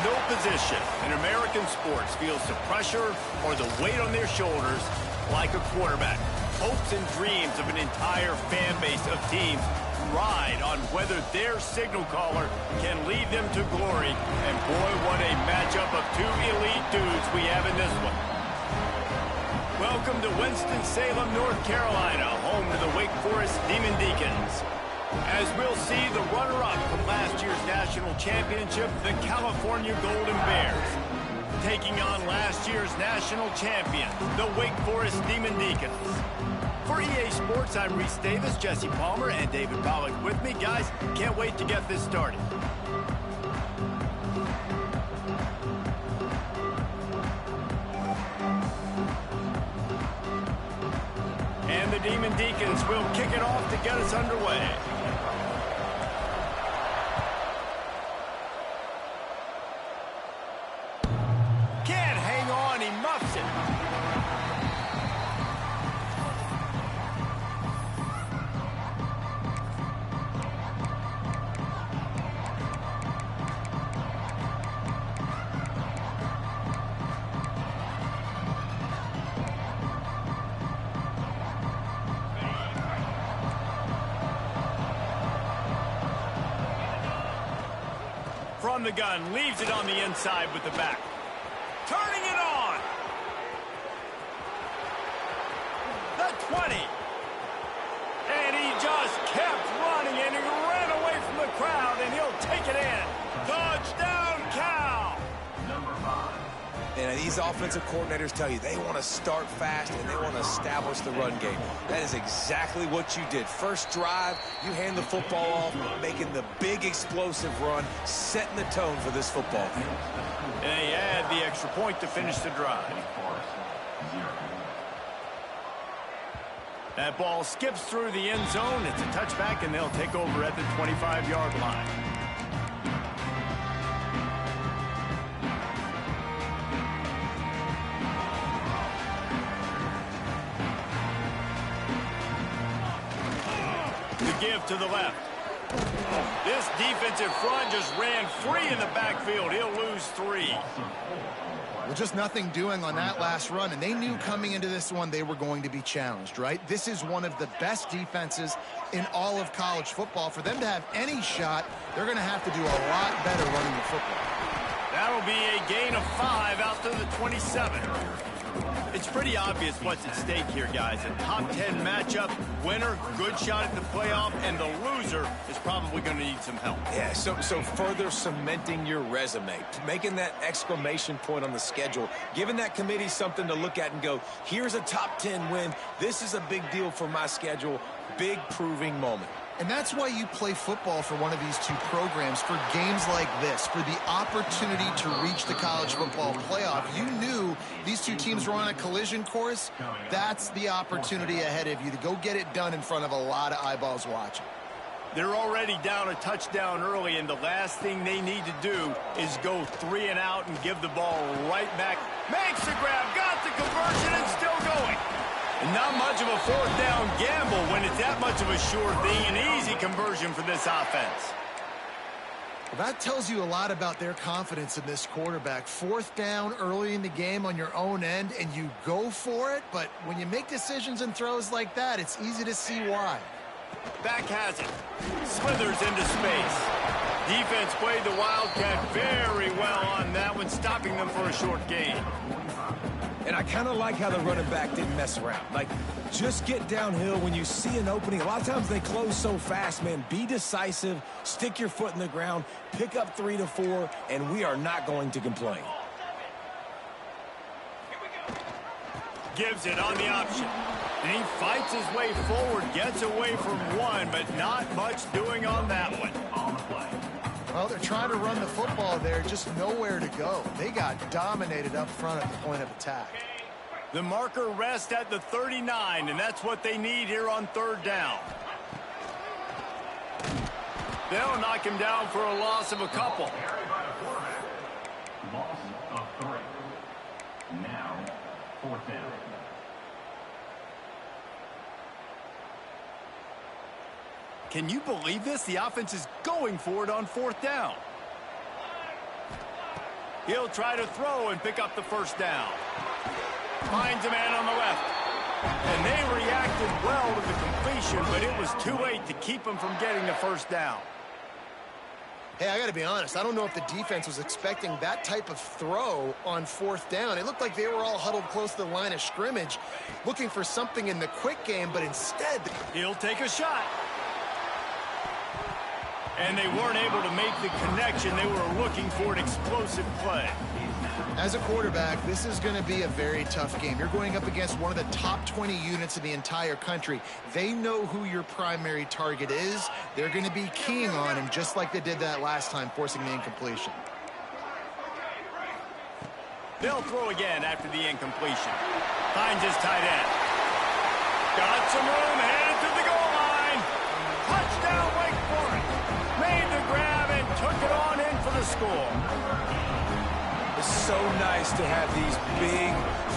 No position in American sports feels the pressure or the weight on their shoulders like a quarterback. Hopes and dreams of an entire fan base of teams ride on whether their signal caller can lead them to glory. And boy, what a matchup of two elite dudes we have in this one. Welcome to Winston-Salem, North Carolina, home to the Wake Forest Demon Deacons. As we'll see, the runner-up from last year's national championship, the California Golden Bears, taking on last year's national champion, the Wake Forest Demon Deacons. For EA Sports, I'm Reese Davis, Jesse Palmer, and David Pollack with me. Guys, can't wait to get this started. And the Demon Deacons will kick it off to get us underway. Can't hang on, he muffs it. From the gun, leaves it on the inside with the back. Turning it on. The 20. And he just kept running, and he ran away from the crowd, and he'll take it in. Touchdown, Cal. Number 5. And these offensive coordinators tell you they want to start fast and they want to establish the run game. That is exactly what you did. First drive, you hand the football off, making the big explosive run, setting the tone for this football game. And they add the extra point to finish the drive. That ball skips through the end zone. It's a touchback, and they'll take over at the 25-yard line. Give to the left. This defensive front just ran free in the backfield. He'll lose 3. Well, just nothing doing on that last run, and they knew coming into this one they were going to be challenged, right? This is one of the best defenses in all of college football. For them to have any shot, they're going to have to do a lot better running the football. That'll be a gain of 5 out to the 27. It's pretty obvious what's at stake here, guys. A top 10 matchup, winner, good shot at the playoff, and the loser is probably going to need some help. Yeah, so further cementing your resume, making that exclamation point on the schedule, giving that committee something to look at and go, here's a top 10 win. This is a big deal for my schedule. Big proving moment. And that's why you play football for one of these two programs, for games like this, for the opportunity to reach the college football playoff. You knew these two teams were on a collision course. That's the opportunity ahead of you to go get it done in front of a lot of eyeballs watching. They're already down a touchdown early, and the last thing they need to do is go 3 and out and give the ball right back. Makes the grab, got the conversion, and still going. And not much of a fourth down gamble when it's that much of a sure thing. An easy conversion for this offense. Well, that tells you a lot about their confidence in this quarterback. 4th down early in the game on your own end, and you go for it. But when you make decisions and throws like that, it's easy to see why. Back has it. Slithers into space. Defense played the Wildcat very well on that one, stopping them for a short gain. And I kind of like how the running back didn't mess around. Like, just get downhill when you see an opening. A lot of times they close so fast, man. Be decisive, stick your foot in the ground, pick up 3 to 4, and we are not going to complain. Gives it on the option. And he fights his way forward, gets away from one, but not much doing on that one. Well, they're trying to run the football there, just nowhere to go. They got dominated up front at the point of attack. The marker rests at the 39, and that's what they need here on 3rd down. They'll knock him down for a loss of a couple. Loss of 3. Now, 4th down. Can you believe this? The offense is going for it on 4th down. He'll try to throw and pick up the first down. Finds a man on the left. And they reacted well to the completion, but it was too late to keep him from getting the first down. Hey, I got to be honest. I don't know if the defense was expecting that type of throw on 4th down. It looked like they were all huddled close to the line of scrimmage, looking for something in the quick game, but instead... He'll take a shot. And they weren't able to make the connection. They were looking for an explosive play. As a quarterback, this is going to be a very tough game. You're going up against one of the top 20 units in the entire country. They know who your primary target is. They're going to be keying on him just like they did that last time, forcing the incompletion. They'll throw again after the incompletion. Finds his tight end. Got some room, headed to the goal line. Touchdown, Wake Forest. Made the grab and took it on in for the score. It's so nice to have these big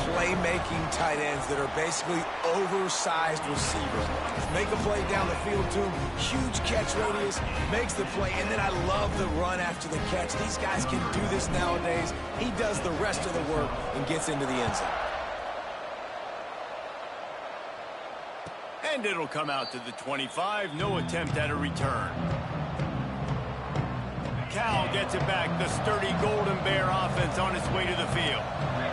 playmaking tight ends that are basically oversized receivers. Make a play down the field to him, huge catch radius, makes the play, and then I love the run after the catch. These guys can do this nowadays. He does the rest of the work and gets into the end zone. And it'll come out to the 25. No attempt at a return. Cal gets it back. The sturdy Golden Bear offense on its way to the field.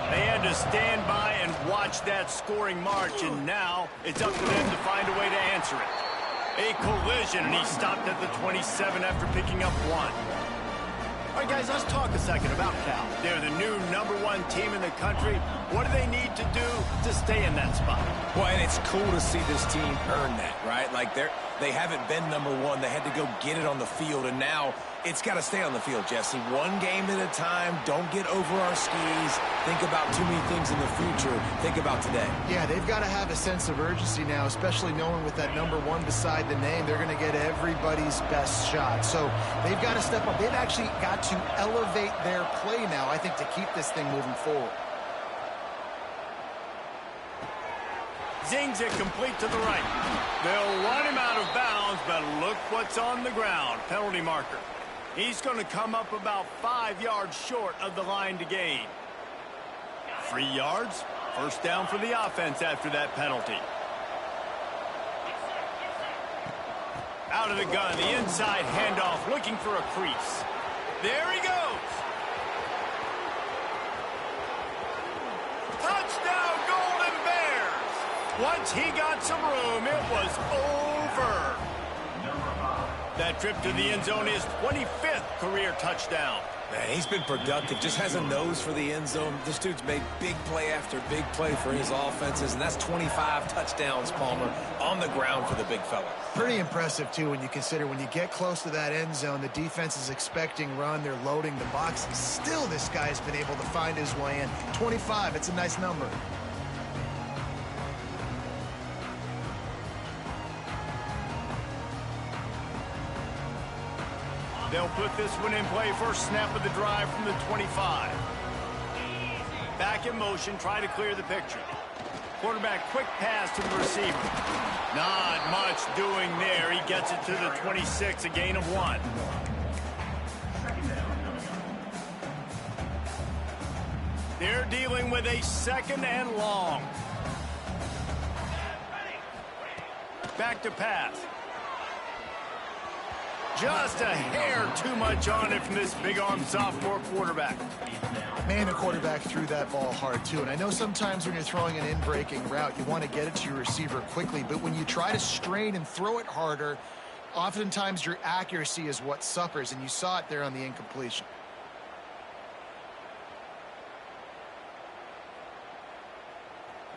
They had to stand by and watch that scoring march, and now it's up to them to find a way to answer it. A collision, and he stopped at the 27 after picking up 1. All right, guys, let's talk a second about Cal. They're the new #1 team in the country. What do they need to do to stay in that spot? Well, and it's cool to see this team earn that, right? Like they haven't been #1. They had to go get it on the field, and now it's got to stay on the field, Jesse. One game at a time. Don't get over our skis. Think about too many things in the future. Think about today. Yeah, they've got to have a sense of urgency now, especially knowing with that #1 beside the name, they're going to get everybody's best shot. So they've got to step up. They've actually got to elevate their play now, I think, to keep this thing moving forward. Zings it complete to the right. They'll run him out of bounds, but look what's on the ground. Penalty marker. He's going to come up about 5 yards short of the line to gain. 3 yards. First down for the offense after that penalty. Out of the gun, the inside handoff, looking for a crease. There he goes. Touchdown, Golden Bears. Once he got some room, it was over. That trip to the end zone is 25th career touchdown. Man, he's been productive. Just has a nose for the end zone. This dude's made big play after big play for his offenses, and that's 25 touchdowns, Palmer, on the ground for the big fella. Pretty impressive, too, when you consider when you get close to that end zone, the defense is expecting run. They're loading the box. Still, this guy's been able to find his way in. 25, it's a nice number. They'll put this one in play. First snap of the drive from the 25. Back in motion, try to clear the picture. Quarterback, quick pass to the receiver. Not much doing there. He gets it to the 26, a gain of 1. They're dealing with a second and long. Back to pass. Just a hair too much on it from this big-arm sophomore quarterback. Man, the quarterback threw that ball hard, too. And I know sometimes when you're throwing an in-breaking route, you want to get it to your receiver quickly. But when you try to strain and throw it harder, oftentimes your accuracy is what suffers. And you saw it there on the incompletion.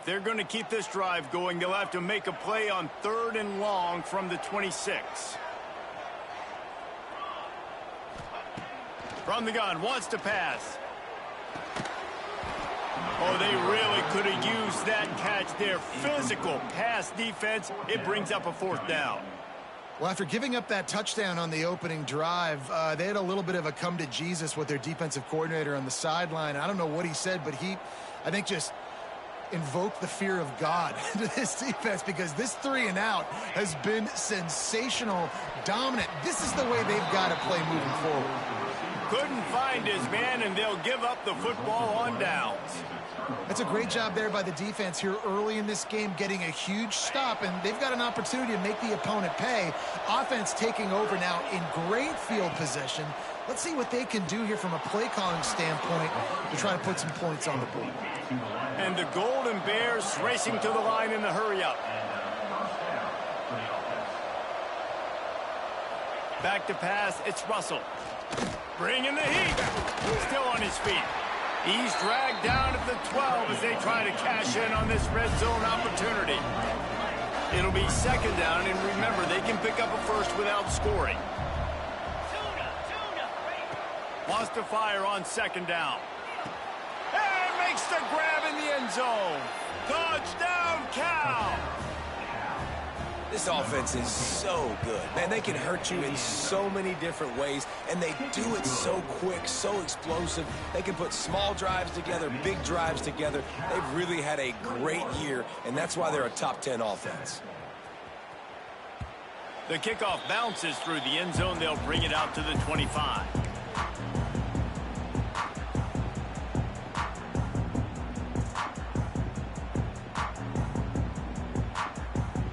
They're going to keep this drive going. They'll have to make a play on 3rd and long from the 26. From the gun, wants to pass. Oh, they really could have used that catch there. Physical pass defense. It brings up a 4th down. Well, after giving up that touchdown on the opening drive, they had a little bit of a come to Jesus with their defensive coordinator on the sideline. I don't know what he said, but he, I think, just invoked the fear of God into this defense, because this 3 and out has been sensational, dominant. This is the way they've got to play moving forward. Couldn't find his man, and they'll give up the football on downs. That's a great job there by the defense here early in this game, getting a huge stop, and they've got an opportunity to make the opponent pay. Offense taking over now in great field position. Let's see what they can do here from a play calling standpoint to try to put some points on the board. And the Golden Bears racing to the line in the hurry-up. Back to pass, it's Russell. Bringing the heat. Still on his feet. He's dragged down at the 12 as they try to cash in on this red zone opportunity. It'll be second down, and remember, they can pick up a first without scoring. Wants to fire on second down. And makes the grab in the end zone. Touchdown, Cal! This offense is so good. Man, they can hurt you in so many different ways, and they do it so quick, so explosive. They can put small drives together, big drives together. They've really had a great year, and that's why they're a top 10 offense. The kickoff bounces through the end zone. They'll bring it out to the 25.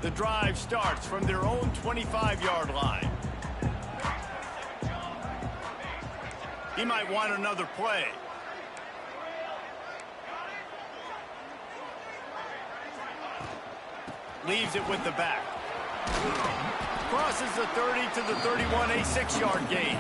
The drive starts from their own 25-yard line. He might want another play. Leaves it with the back. Crosses the 30 to the 31, a 6-yard gain.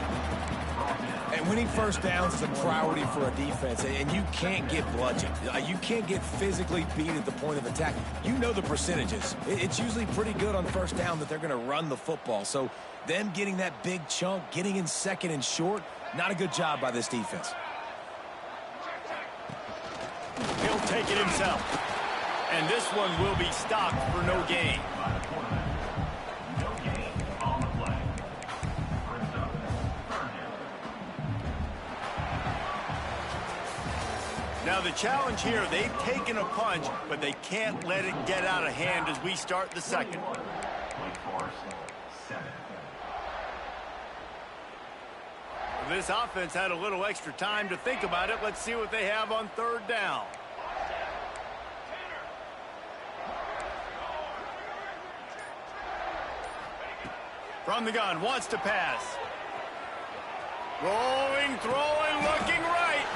And winning first downs is a priority for a defense, and you can't get bludgeoned. You can't get physically beat at the point of attack. You know the percentages. It's usually pretty good on first down that they're going to run the football. So them getting that big chunk, getting in second and short, not a good job by this defense. He'll take it himself. And this one will be stopped for no gain. Now the challenge here, they've taken a punch, but they can't let it get out of hand as we start the second. This offense had a little extra time to think about it. Let's see what they have on third down. From the gun, wants to pass. Rolling, throwing, looking right.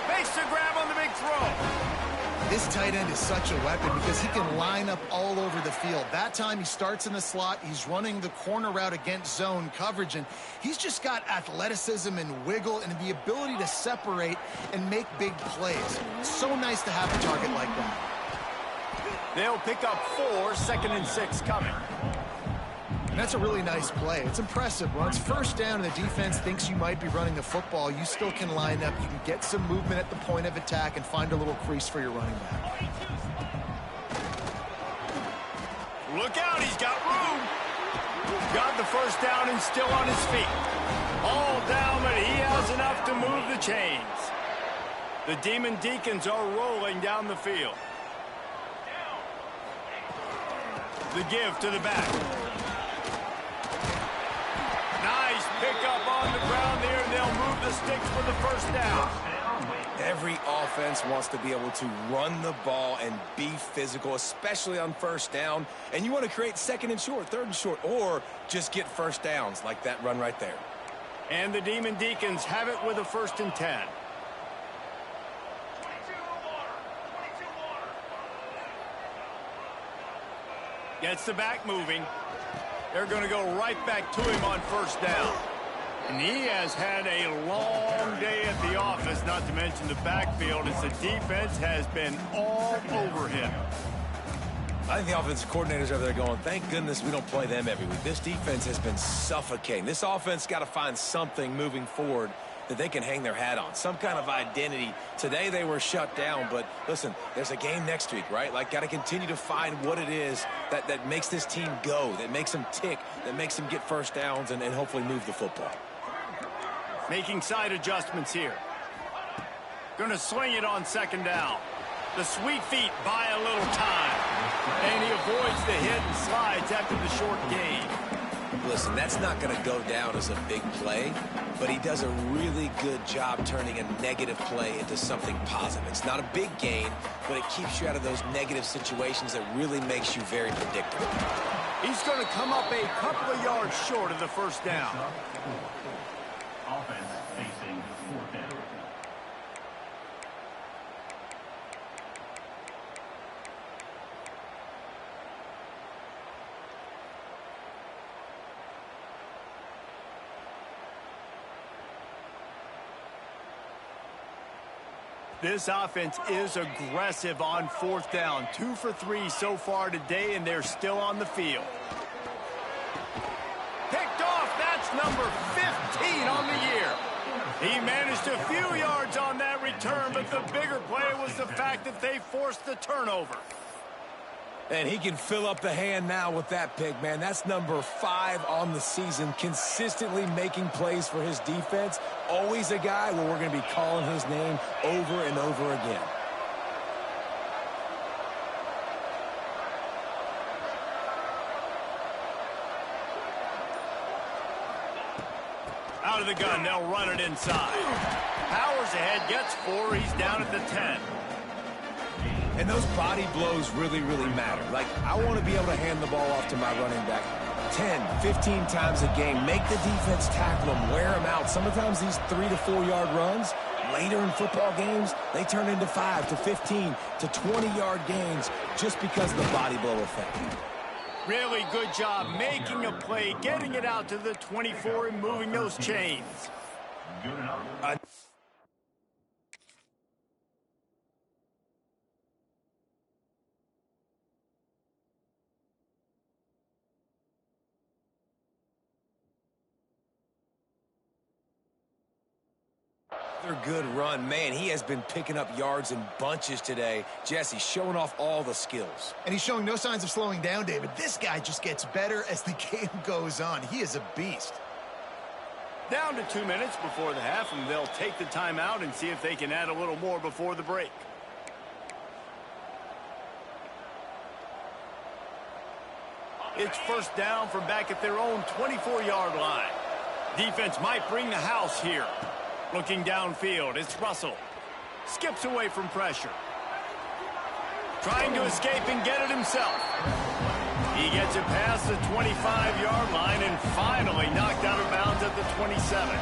Makes the grab on the big throw. This tight end is such a weapon because he can line up all over the field. That time he starts in the slot. He's running the corner route against zone coverage, and he's just got athleticism and wiggle and the ability to separate and make big plays. It's so nice to have a target like that. They'll pick up 4, 2nd and 6 coming. And that's a really nice play. It's impressive. Once first down and the defense thinks you might be running the football, you still can line up. You can get some movement at the point of attack and find a little crease for your running back. Look out, he's got room. Got the first down and still on his feet. All down, but he has enough to move the chains. The Demon Deacons are rolling down the field. The give to the back. Nice pickup on the ground there, and they'll move the sticks for the first down. Every offense wants to be able to run the ball and be physical, especially on first down. And you want to create 2nd and short, 3rd and short, or just get first downs like that run right there. And the Demon Deacons have it with a 1st and 10. Gets the back moving. They're going to go right back to him on first down. And he has had a long day at the office, not to mention the backfield, as the defense has been all over him. I think the offensive coordinators over there going, thank goodness we don't play them every week. This defense has been suffocating. This offense got to find something moving forward that they can hang their hat on, some kind of identity. Today they were shut down, but listen, there's a game next week, right? Like, got to continue to find what it is that makes this team go, that makes them tick, that makes them get first downs and hopefully move the football. Making side adjustments here. Going to swing it on 2nd down. The sweet feet buy a little time. And he avoids the hit and slides after the short gain. Listen, that's not going to go down as a big play, but he does a really good job turning a negative play into something positive. It's not a big gain, but it keeps you out of those negative situations that really makes you very predictable. He's going to come up a couple of yards short of the first down. Offense facing fourth down. This offense is aggressive on fourth down. 2 for 3 so far today, and they're still on the field. Picked off. That's number 15 on the year. He managed a few yards on that return, but the bigger play was the fact that they forced the turnover. And he can fill up the hand now with that pick, man. That's number 5 on the season, consistently making plays for his defense. Always a guy where we're going to be calling his name over and over again. Out of the gun, they'll run it inside. Powers ahead, gets 4. He's down at the 10. And those body blows really, really matter. Like, I want to be able to hand the ball off to my running back 10, 15 times a game. Make the defense tackle them, wear them out. Sometimes these 3 to 4 yard runs, later in football games, they turn into 5 to 15 to 20-yard gains just because of the body blow effect. Really good job making a play, getting it out to the 24 and moving those chains. Good enough. Another good run. Man, he has been picking up yards in bunches today. Jesse showing off all the skills. And he's showing no signs of slowing down, David. This guy just gets better as the game goes on. He is a beast. Down to 2 minutes before the half, and they'll take the timeout and see if they can add a little more before the break. It's first down from back at their own 24-yard line. Defense might bring the house here. Looking downfield, it's Russell. Skips away from pressure. Trying to escape and get it himself. He gets it past the 25-yard line and finally knocked out of bounds at the 27.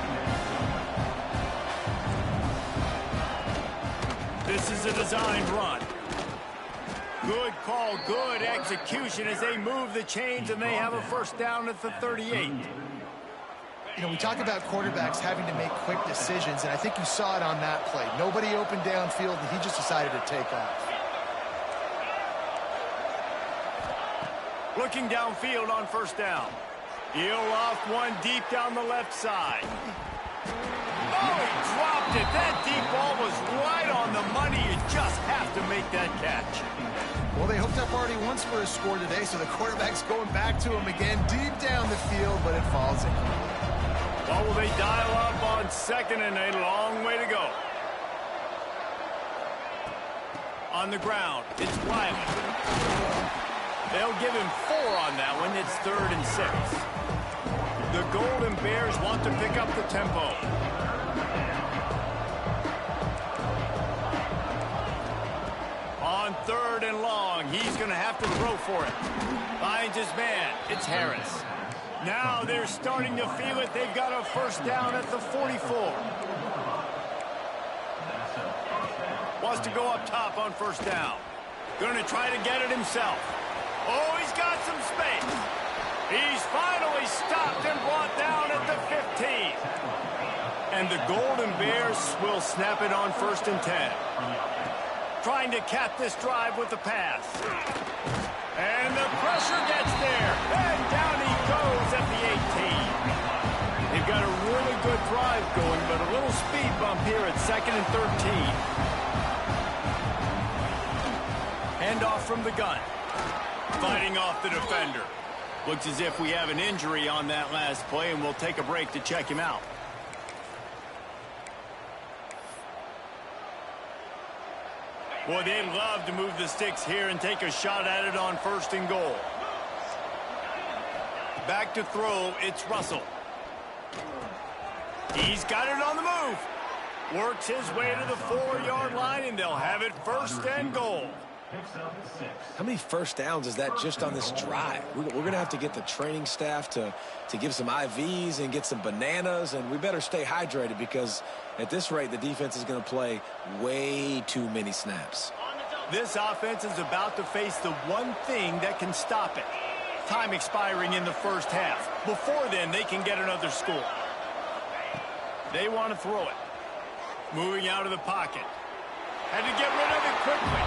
This is a designed run. Good call, good execution as they move the chains and they have a first down at the 38. You know, we talk about quarterbacks having to make quick decisions, and I think you saw it on that play. Nobody open downfield, and he just decided to take off. Looking downfield on first down. He'll loft one deep down the left side. Oh, he dropped it. That deep ball was right on the money. You just have to make that catch. Well, they hooked up already once for a score today, so the quarterback's going back to him again deep down the field, but it falls incomplete. Well, will they dial up on second and a long way to go? On the ground, it's Wiley. They'll give him 4 on that one. It's 3rd and 6. The Golden Bears want to pick up the tempo. On 3rd and long, he's going to have to throw for it. Finds his man. It's Harris. Now they're starting to feel it. They've got a first down at the 44. Wants to go up top on first down. Going to try to get it himself. Oh, he's got some space. He's finally stopped and brought down at the 15. And the Golden Bears will snap it on 1st and 10. Trying to cap this drive with the pass. And the pressure gets there. And down he goes at the 18. They've got a really good drive going, but a little speed bump here at 2nd and 13. Handoff from the gun. Fighting off the defender. Looks as if we have an injury on that last play, and we'll take a break to check him out. Boy, they'd love to move the sticks here and take a shot at it on 1st and goal. Back to throw, it's Russell. He's got it on the move. Works his way to the 4-yard line, and they'll have it first and goal. How many first downs is that just on this drive? We're going to have to get the training staff to give some IVs and get some bananas, and we better stay hydrated because at this rate, the defense is going to play way too many snaps. This offense is about to face the one thing that can stop it. Time expiring in the first half. Before then, they can get another score. They want to throw it. Moving out of the pocket. Had to get rid of it quickly.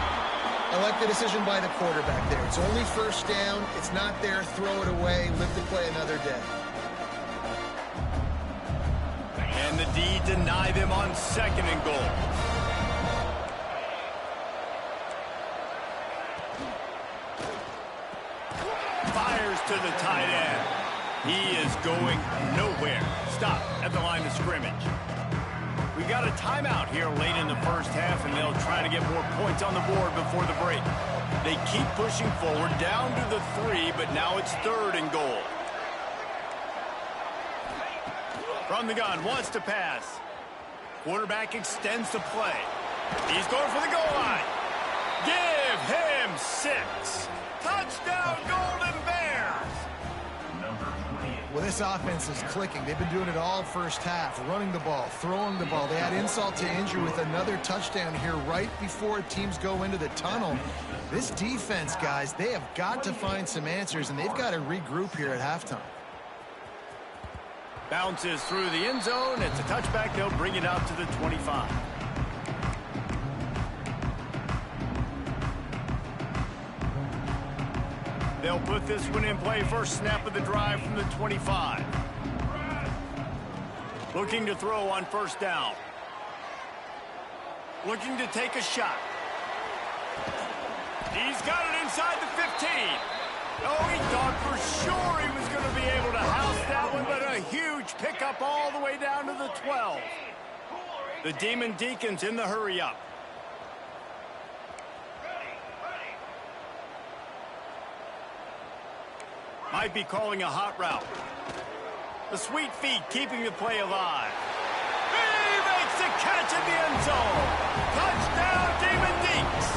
I like the decision by the quarterback there. It's only first down. It's not there. Throw it away. Live to play another day. And the D deny them on second and goal. Fires to the tight end. He is going nowhere. Stop at the line of scrimmage. We got a timeout here late in the first half, and they'll try to get more points on the board before the break. They keep pushing forward down to the 3, but now it's third and goal. From the gun, wants to pass. Quarterback extends the play. He's going for the goal line. Give him 6. Touchdown, Golden Bears! Well, this offense is clicking. They've been doing it all first half, running the ball, throwing the ball. They add insult to injury with another touchdown here right before teams go into the tunnel. This defense, guys, they have got to find some answers, and they've got to regroup here at halftime. Bounces through the end zone. It's a touchback. They'll bring it out to the 25. They'll put this one in play. First snap of the drive from the 25. Looking to throw on first down. Looking to take a shot. He's got it inside the 15. Oh, he thought for sure he was going to be able to house that one, but a huge pickup all the way down to the 12. The Demon Deacons in the hurry-up. Might be calling a hot route. The sweet feet keeping the play alive. He makes the catch in the end zone. Touchdown, Demon Deeks.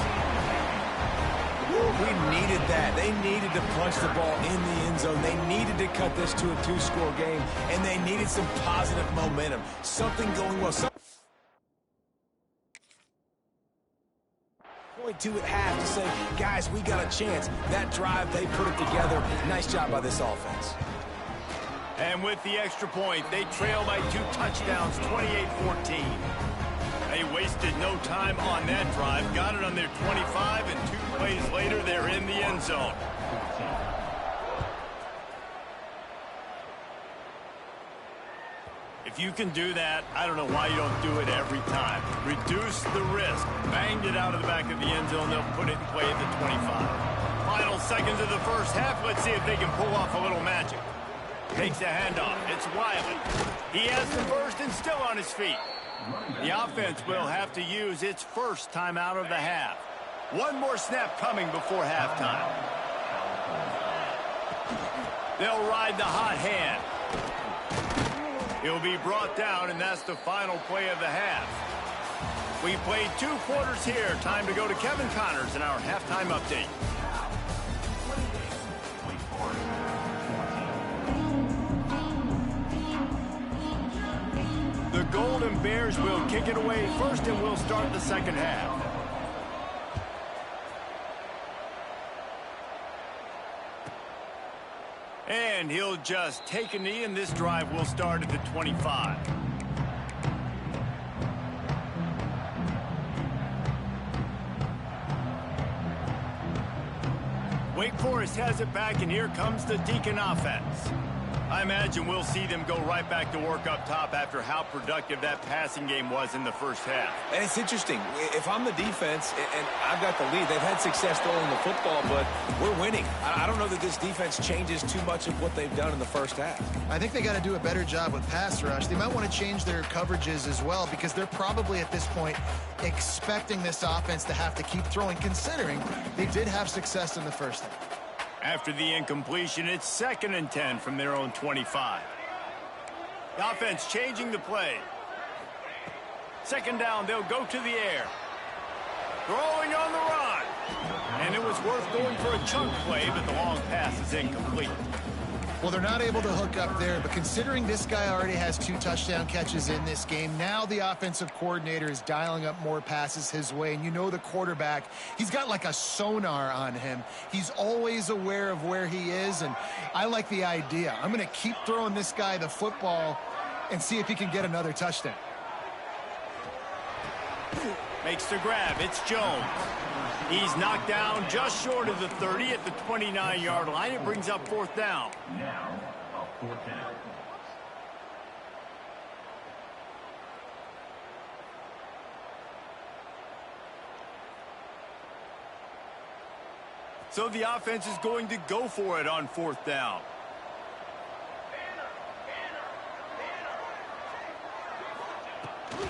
We needed that. They needed to punch the ball in the end zone. They needed to cut this to a 2-score game, and they needed some positive momentum. Something going well. To at half to say, guys, we got a chance. That drive, they put it together. Nice job by this offense. And with the extra point, they trail by 2 touchdowns, 28-14. They wasted no time on that drive. Got it on their 25, and 2 plays later, they're in the end zone. If you can do that, I don't know why you don't do it every time. Reduce the risk. Banged it out of the back of the end zone. They'll put it in play at the 25. Final seconds of the first half. Let's see if they can pull off a little magic. Takes a handoff. It's Wiley. He has the first and still on his feet. The offense will have to use its first timeout of the half. One more snap coming before halftime. They'll ride the hot hand. He'll be brought down, and that's the final play of the half. We played 2 quarters here. Time to go to Kevin Connors in our halftime update. The Golden Bears will kick it away first, and we'll start the second half. And he'll just take a knee, and this drive will start at the 25. Wake Forest has it back, and here comes the Deacon offense. I imagine we'll see them go right back to work up top after how productive that passing game was in the first half. And it's interesting. If I'm the defense and I've got the lead, they've had success throwing the football, but we're winning. I don't know that this defense changes too much of what they've done in the first half. I think they got to do a better job with pass rush. They might want to change their coverages as well because they're probably at this point expecting this offense to have to keep throwing, considering they did have success in the first half. After the incompletion, it's 2nd and 10 from their own 25. The offense changing the play. 2nd down, they'll go to the air. Throwing on the run. And it was worth going for a chunk play, but the long pass is incomplete. Well, they're not able to hook up there, but considering this guy already has 2 touchdown catches in this game, now the offensive coordinator is dialing up more passes his way. And you know the quarterback, he's got like a sonar on him. He's always aware of where he is, and I like the idea. I'm going to keep throwing this guy the football and see if he can get another touchdown. Makes the grab. It's Jones. He's knocked down just short of the 30 at the 29-yard line. It brings up 4th down. Now, a 4th down. So the offense is going to go for it on 4th down.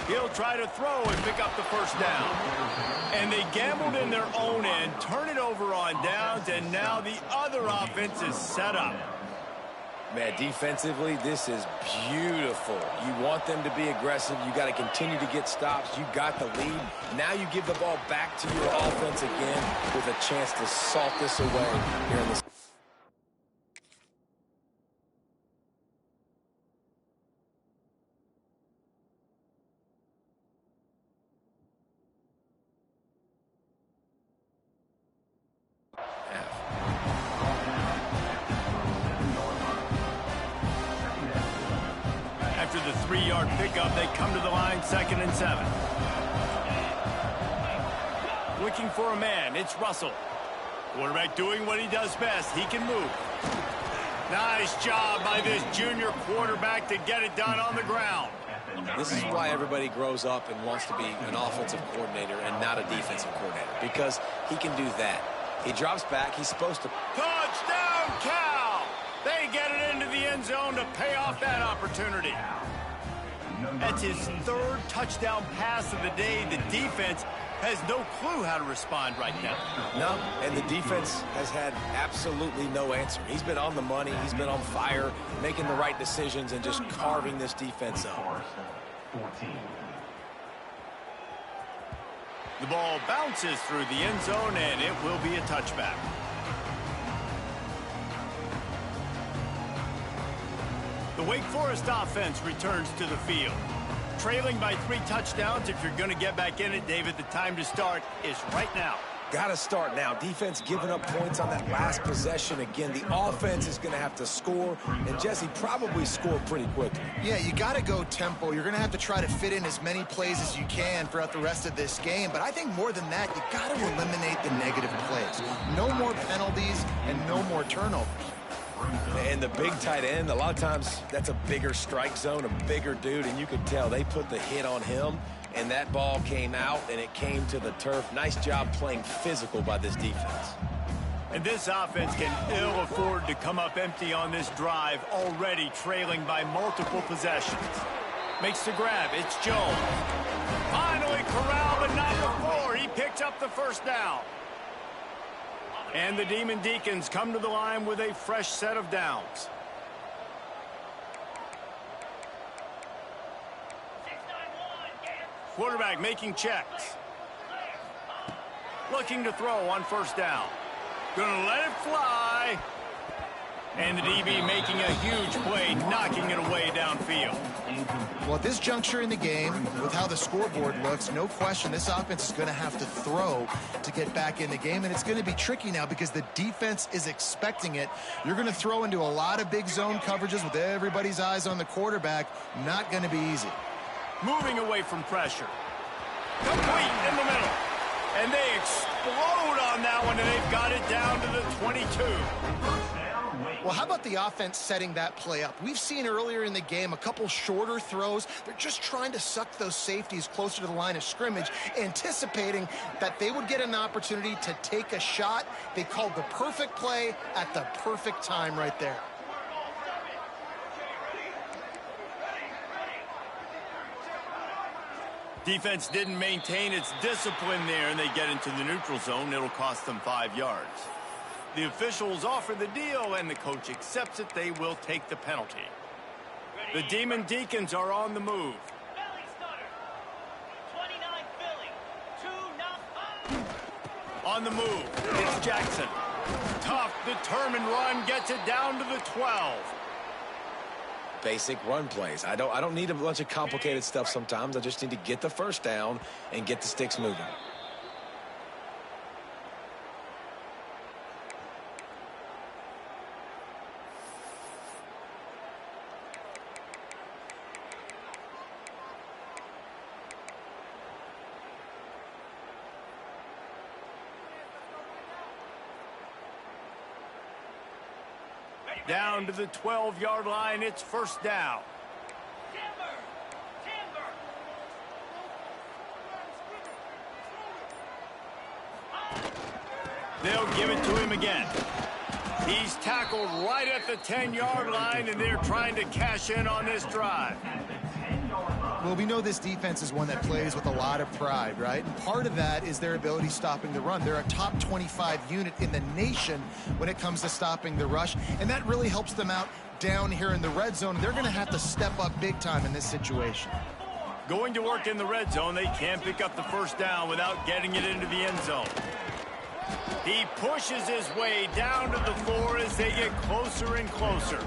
He'll try to throw and pick up the 1st down. And they gambled in their own end, turn it over on downs, and now the other offense is set up. Man, defensively, this is beautiful. You want them to be aggressive. You got to continue to get stops. You got the lead. Now you give the ball back to your offense again with a chance to salt this away here in the After the 3-yard pickup, they come to the line, 2nd and 7. Looking for a man, it's Russell. Quarterback doing what he does best. He can move. Nice job by this junior quarterback to get it done on the ground. This is why everybody grows up and wants to be an offensive coordinator and not a defensive coordinator, because he can do that. He drops back. He's supposed to. Touchdown, Cal! They get it into the end zone to pay off that opportunity. That's his 3rd touchdown pass of the day. The defense has no clue how to respond right now. No, and the defense has had absolutely no answer. He's been on the money. He's been on fire, making the right decisions and just carving this defense up. 14. The ball bounces through the end zone, and it will be a touchback. The Wake Forest offense returns to the field. Trailing by 3 touchdowns. If you're going to get back in it, David, the time to start is right now. Got to start now. Defense giving up points on that last possession. Again, the offense is going to have to score, and Jesse probably score pretty quickly. Yeah, you got to go tempo. You're going to have to try to fit in as many plays as you can throughout the rest of this game. But I think more than that, you got to eliminate the negative plays. No more penalties and no more turnovers. And the big tight end, a lot of times that's a bigger strike zone, a bigger dude, and you could tell they put the hit on him, and that ball came out, and it came to the turf. Nice job playing physical by this defense. And this offense can ill afford to come up empty on this drive, already trailing by multiple possessions. Makes the grab. It's Jones. Finally corralled, but not before. He picked up the 1st down. And the Demon Deacons come to the line with a fresh set of downs. Quarterback making checks. Looking to throw on 1st down. Gonna let it fly. And the DB making a huge play, knocking it away downfield. Well, at this juncture in the game, with how the scoreboard looks, no question this offense is going to have to throw to get back in the game, and it's going to be tricky now because the defense is expecting it. You're going to throw into a lot of big zone coverages with everybody's eyes on the quarterback. Not going to be easy. Moving away from pressure. Complete in the middle. And they explode on that one, and they've got it down to the 22. Well, how about the offense setting that play up? We've seen earlier in the game a couple shorter throws. They're just trying to suck those safeties closer to the line of scrimmage, anticipating that they would get an opportunity to take a shot. They called the perfect play at the perfect time right there. Defense didn't maintain its discipline there, and they get into the neutral zone. It'll cost them 5 yards. The officials offer the deal, and the coach accepts it. They will take the penalty. The Demon Deacons are on the move. Belly stunner. 29 Philly. 2-0. On the move, it's Jackson. Tough, determined run, gets it down to the 12. Basic run plays. I don't need a bunch of complicated stuff sometimes. I just need to get the first down and get the sticks moving. Down to the 12-yard line, it's first down. Timber. They'll give it to him again. He's tackled right at the 10-yard line, and they're trying to cash in on this drive. Well, we know this defense is one that plays with a lot of pride, right? And part of that is their ability stopping the run. They're a top 25 unit in the nation when it comes to stopping the rush, and that really helps them out down here in the red zone. They're going to have to step up big time in this situation. Going to work in the red zone, they can't pick up the first down without getting it into the end zone. He pushes his way down to the 4 as they get closer and closer.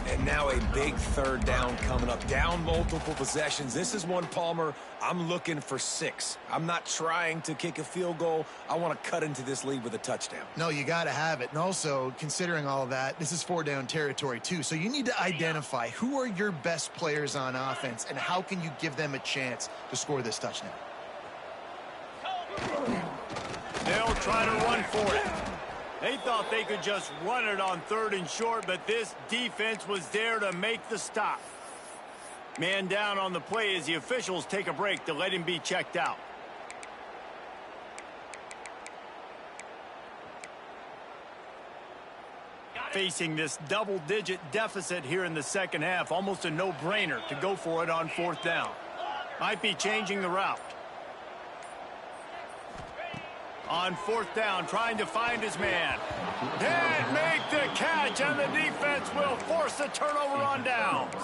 And now a big third down coming up. Down multiple possessions. This is one, Palmer, I'm looking for 6. I'm not trying to kick a field goal. I want to cut into this lead with a touchdown. No, you got to have it. And also, considering all of that, this is 4-down territory, too. So you need to identify who are your best players on offense and how can you give them a chance to score this touchdown. They'll try to run for it. They thought they could just run it on 3rd and short, but this defense was there to make the stop. Man down on the play as the officials take a break to let him be checked out. Facing this double-digit deficit here in the second half, almost a no-brainer to go for it on 4th down. Might be changing the route. On 4th down, trying to find his man. Can't make the catch, and the defense will force a turnover on downs.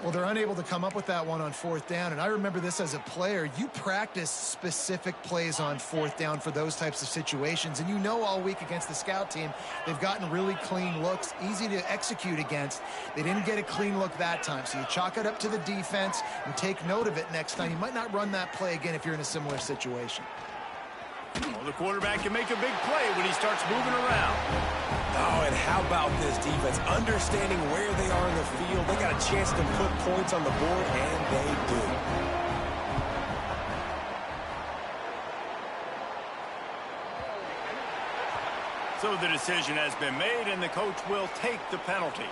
Well, they're unable to come up with that one on 4th down, and I remember this as a player. You practice specific plays on 4th down for those types of situations, and you know all week against the scout team, they've gotten really clean looks, easy to execute against. They didn't get a clean look that time, so you chalk it up to the defense and take note of it next time. You might not run that play again if you're in a similar situation. Well, the quarterback can make a big play when he starts moving around. Oh, and how about this defense? Understanding where they are in the field. They got a chance to put points on the board, and they do. So the decision has been made, and the coach will take the penalty.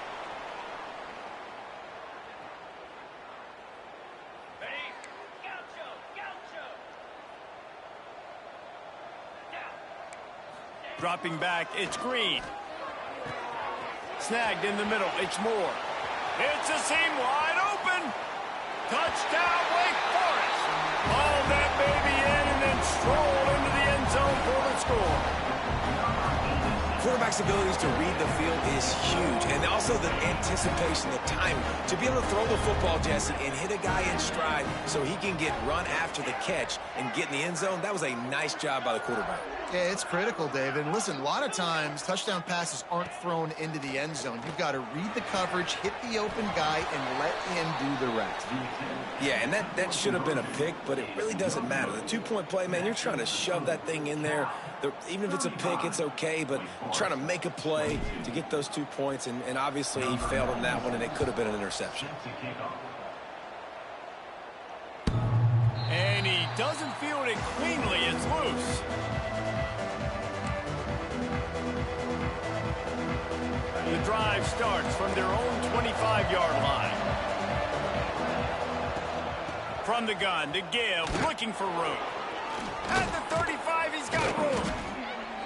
Dropping back, it's Green. Snagged in the middle, it's Moore. It's a seam wide open. Touchdown, Wake Forest. Haul that baby in and then stroll into the end zone for the score. Quarterback's abilities to read the field is huge, and also the anticipation, the time to be able to throw the football, Jesse, and hit a guy in stride so he can get run after the catch and get in the end zone. That was a nice job by the quarterback. Yeah, it's critical, David. And listen, a lot of times touchdown passes aren't thrown into the end zone. You've got to read the coverage, hit the open guy, and let him do the rest. Yeah, and that should have been a pick, but it really doesn't matter. The two-point play, man, you're trying to shove that thing in there. Even if it's a pick, it's okay, but trying to make a play to get those 2 points, and obviously he failed on that one, and it could have been an interception. And he doesn't field it cleanly. It's loose. The drive starts from their own 25-yard line. From the gun to give, looking for room. At the 35, he's got room.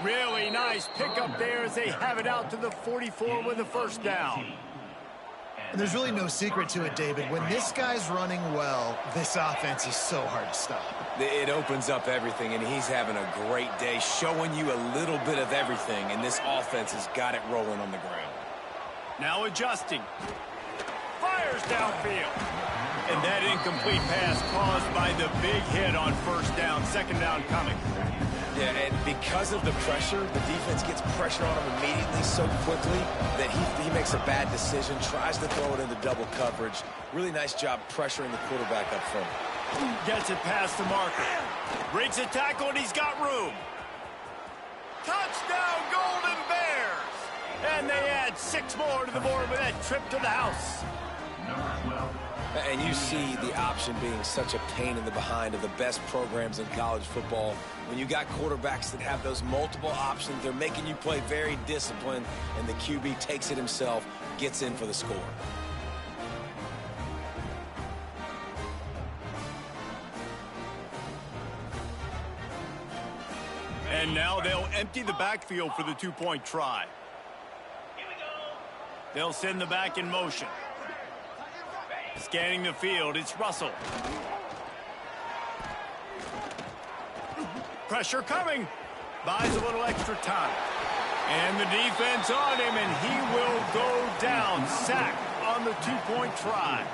Really nice pickup there as they have it out to the 44 with a first down. And there's really no secret to it, David. When this guy's running well, this offense is so hard to stop. It opens up everything, and he's having a great day, showing you a little bit of everything, and this offense has got it rolling on the ground. Now adjusting. Fires downfield. And that incomplete pass caused by the big hit on first down, second down coming. Yeah, and because of the pressure, the defense gets pressure on him immediately so quickly that he makes a bad decision, tries to throw it into double coverage. Really nice job pressuring the quarterback up front. Gets it past the marker. Breaks a tackle, and he's got room. Touchdown, Golden Bears! And they add 6 more to the board with that trip to the house. And you see the option being such a pain in the behind of the best programs in college football. When you got quarterbacks that have those multiple options, they're making you play very disciplined, and the QB takes it himself, gets in for the score. And now they'll empty the backfield for the 2-point try. Here we go. They'll send the back in motion. Scanning the field, it's Russell. Pressure coming. Buys a little extra time. And the defense on him, and he will go down. Sack on the 2-point try.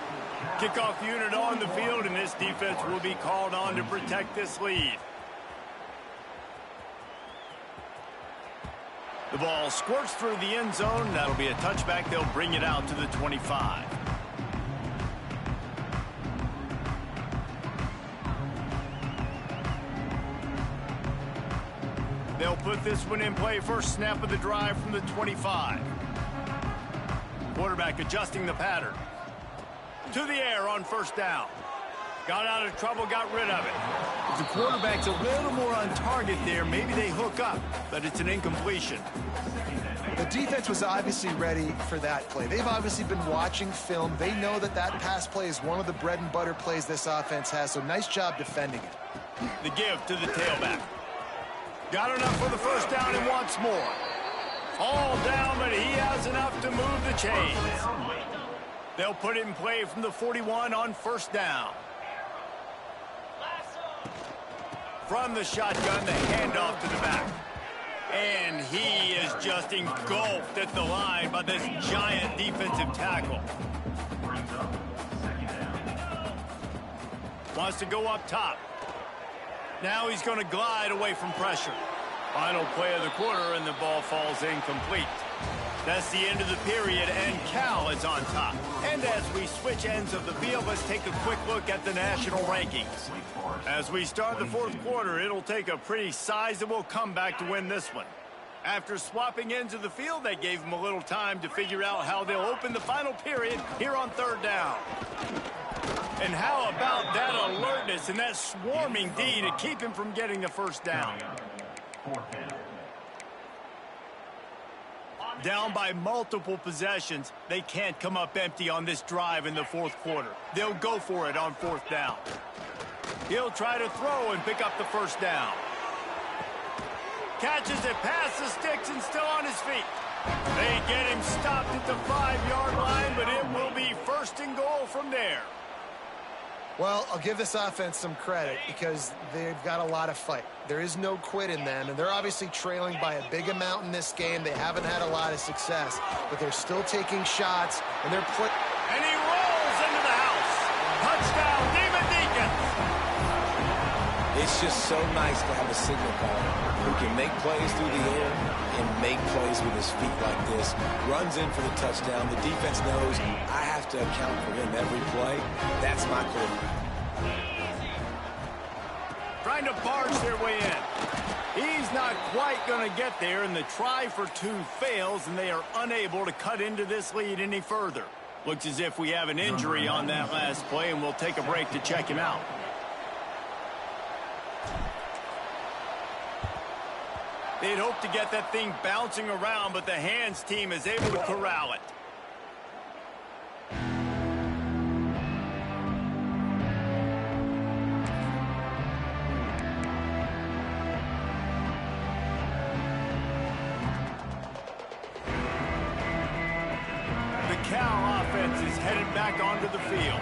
Kickoff unit on the field, and this defense will be called on to protect this lead. The ball squirts through the end zone. That'll be a touchback. They'll bring it out to the 25. They'll put this one in play. First snap of the drive from the 25. Quarterback adjusting the pattern. To the air on first down. Got out of trouble, got rid of it. If the quarterback's a little more on target there, maybe they hook up, but it's an incompletion. The defense was obviously ready for that play. They've obviously been watching film. They know that that pass play is one of the bread and butter plays this offense has, so nice job defending it. The give to the tailback. Got enough for the first down and wants more. All down, but he has enough to move the chains. They'll put it in play from the 41 on first down. From the shotgun, the handoff to the back. And he is just engulfed at the line by this giant defensive tackle. Wants to go up top. Now he's going to glide away from pressure. Final play of the quarter, and the ball falls incomplete. That's the end of the period, and Cal is on top. And as we switch ends of the field, let's take a quick look at the national rankings. As we start the fourth quarter, it'll take a pretty sizable comeback to win this one. After swapping ends of the field, they gave them a little time to figure out how they'll open the final period here on third down. And how about that alertness and that swarming D to keep him from getting the first down? Down by multiple possessions, they can't come up empty on this drive in the fourth quarter. They'll go for it on fourth down. He'll try to throw and pick up the first down. Catches it past the sticks and still on his feet. They get him stopped at the 5-yard line, but it will be first and goal from there. Well, I'll give this offense some credit because they've got a lot of fight. There is no quit in them, and they're obviously trailing by a big amount in this game. They haven't had a lot of success, but they're still taking shots, and they're And he rolls into the house. Touchdown, Demon Deacons. It's just so nice to have a signal caller who can make plays through the air and make plays with his feet like this. Runs in for the touchdown. The defense knows I have to account for him every play. That's my quarterback. Trying to barge their way in. He's not quite going to get there, and the try for two fails, and they are unable to cut into this lead any further. Looks as if we have an injury on that last play, and we'll take a break to check him out. They'd hoped to get that thing bouncing around, but the hands team is able to corral it. The Cal offense is back onto the field.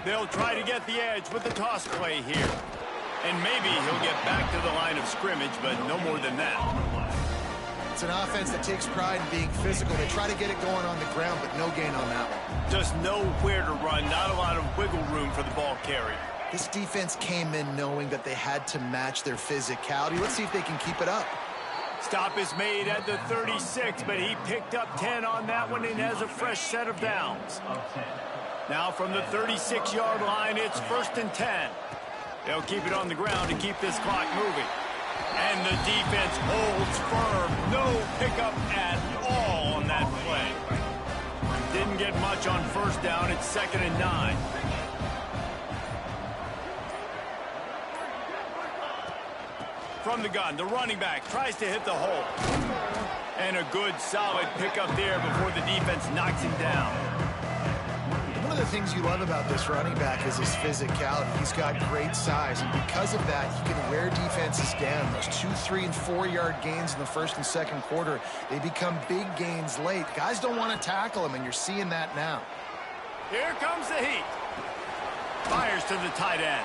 They'll try to get the edge with the toss play here. And maybe he'll get back to the line of scrimmage, but no more than that. It's an offense that takes pride in being physical. They try to get it going on the ground, but no gain on that one. Just nowhere to run, not a lot of wiggle room for the ball carrier. This defense came in knowing that they had to match their physicality. Let's see if they can keep it up. Stop is made at the 36, but he picked up 10 on that one and has a fresh set of downs. Now from the 36-yard line, it's 1st and 10. They'll keep it on the ground to keep this clock moving. And the defense holds firm. No pickup at all on that play. Didn't get much on 1st down. It's 2nd and 9. From the gun, the running back tries to hit the hole. And a good, solid pickup there before the defense knocks him down. One of the things you love about this running back is his physicality. He's got great size, and because of that, he can wear defenses down. Those 2-, 3-, and 4-yard gains in the 1st and 2nd quarter, they become big gains late. Guys don't want to tackle him, and you're seeing that now. Here comes the heat. Fires to the tight end.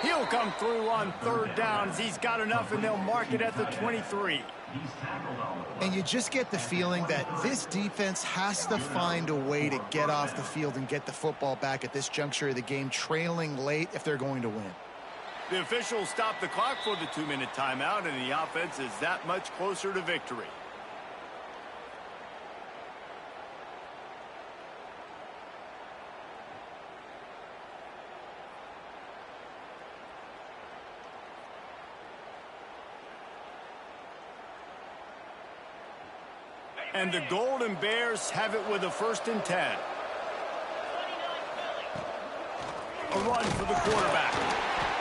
He'll come through on 3rd downs. He's got enough, and they'll mark it at the 23. And you just get the feeling that this defense has to find a way to get off the field and get the football back at this juncture of the game, trailing late if they're going to win. The officials stop the clock for the 2-minute timeout, and the offense is that much closer to victory. And the Golden Bears have it with a 1st and 10. A run for the quarterback.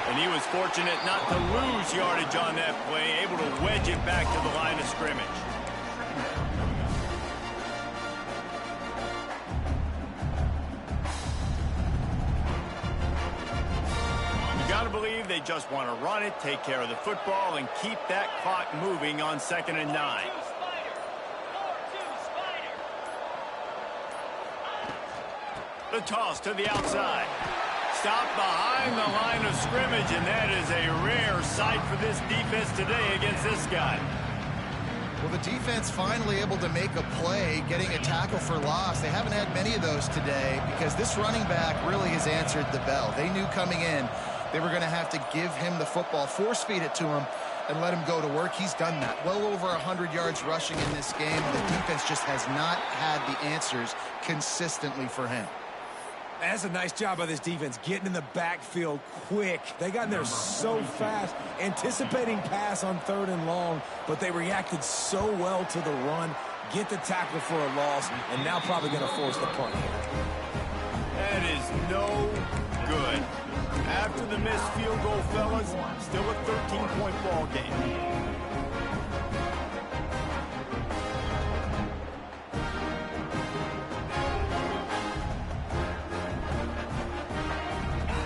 And he was fortunate not to lose yardage on that play, able to wedge it back to the line of scrimmage. You got to believe they just want to run it, take care of the football, and keep that clock moving on 2nd and 9. The toss to the outside. Stop behind the line of scrimmage, and that is a rare sight for this defense today against this guy. Well, the defense finally able to make a play, getting a tackle for loss. They haven't had many of those today because this running back really has answered the bell. They knew coming in they were going to have to give him the football, force feed it to him, and let him go to work. He's done that. Well over 100 yards rushing in this game. The defense just has not had the answers consistently for him. That's a nice job by this defense, getting in the backfield quick. They got in there so fast, anticipating pass on 3rd and long, but they reacted so well to the run, get the tackle for a loss, and now probably going to force the punt here. That is no good. After the missed field goal, fellas, still a 13-point ball game.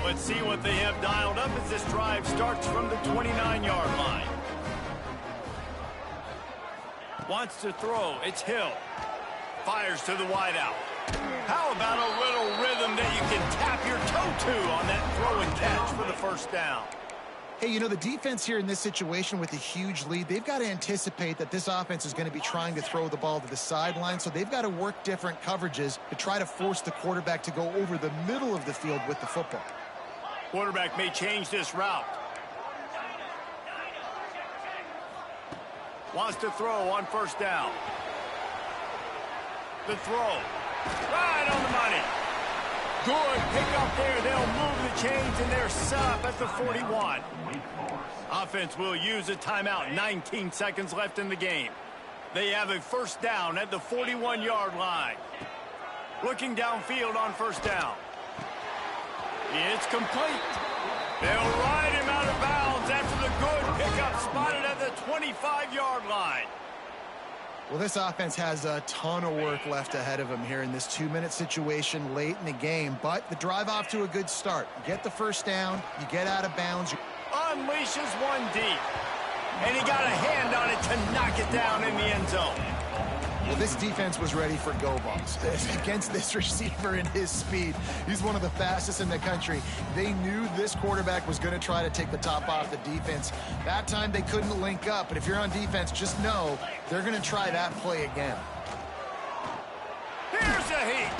Let's see what they have dialed up as this drive starts from the 29-yard line. Wants to throw. It's Hill. Fires to the wideout. How about a little rhythm that you can tap your toe to on that throw and catch for the 1st down? Hey, you know, the defense here in this situation with a huge lead, they've got to anticipate that this offense is going to be trying to throw the ball to the sideline, so they've got to work different coverages to try to force the quarterback to go over the middle of the field with the football. Quarterback may change this route. Wants to throw on 1st down. The throw. Right on the money. Good pick up there. They'll move the chains, and they're set up at the 41. Offense will use a timeout. 19 seconds left in the game. They have a 1st down at the 41-yard line. Looking downfield on 1st down. It's complete. They'll ride him out of bounds after the good pickup spotted at the 25-yard line. Well, this offense has a ton of work left ahead of them here in this 2-minute situation late in the game, but the drive off to a good start. You get the 1st down, you get out of bounds. Unleashes one deep, and he got a hand on it to knock it down in the end zone. Well, this defense was ready for go balls. Against this receiver and his speed, he's one of the fastest in the country. They knew this quarterback was going to try to take the top off the defense. That time they couldn't link up, but if you're on defense, just know they're going to try that play again. Here's a heat.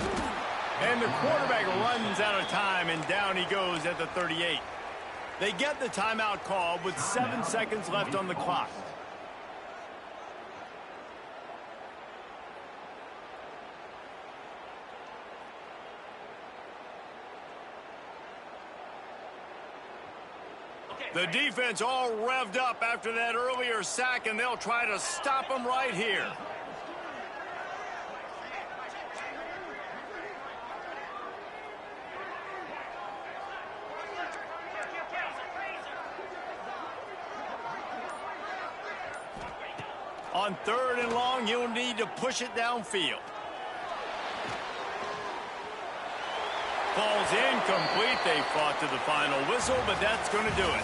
And the quarterback runs out of time, and down he goes at the 38. They get the timeout call with 7 seconds left on the clock. The defense all revved up after that earlier sack, and they'll try to stop them right here. On 3rd and long, you'll need to push it downfield. Falls incomplete. They fought to the final whistle, but that's going to do it.